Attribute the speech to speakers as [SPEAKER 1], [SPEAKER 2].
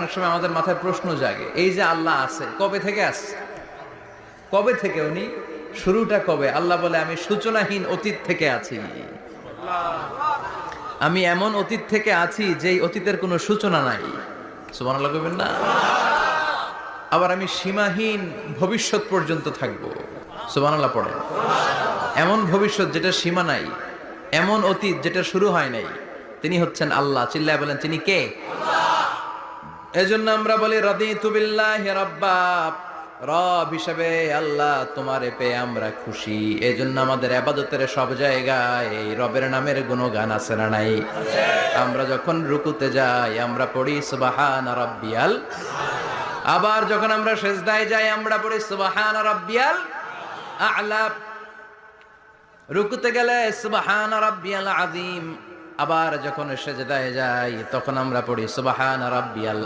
[SPEAKER 1] অনেক সময় আমাদের মাথায় প্রশ্ন জাগে, এই যে আল্লাহ আছে কবে থেকে আছে? কবে থেকে উনি? শুরুটা কবে? আল্লাহ বলে আমি সূচনাহীন অতীত থেকে আছি। আমি এমন অতীত থেকে আছি যেই অতীতের কোনো সূচনা নাই। সুবহানাল্লাহ কইবেন না? আবার আমি সীমাহীন ভবিষ্যৎ পর্যন্ত থাকবো। সুবহানাল্লাহ পড়ে। এমন ভবিষ্যৎ যেটা সীমা নাই, এমন অতীত যেটা শুরু হয় নাই। তিনি হচ্ছেন আল্লাহ। চিল্লায় বলেন তিনি কে? এজন্য আমরা বলি রাদিতু বিল্লাহি রাব্বা, রব হিসেবে আল্লাহ তোমারে পেয়ে আমরা খুশি। এজন্য আমাদের ইবাদতের সব জায়গায় এই রবের নামের গুণগান আছে না নাই? আমরা যখন রুকুতে যাই আমরা পড়ি সুবহান রাব্বিয়াল, আবার যখন আমরা সিজদায় যাই আমরা পড়ি সুবহান রাব্বিয়াল আ'লা। রুকুতে গেলে সুবহান রাব্বিয়াল আযীম, আবার যখন সিজদায় যাই তখন আমরা পড়ি সুবহান রাব্বিয়াল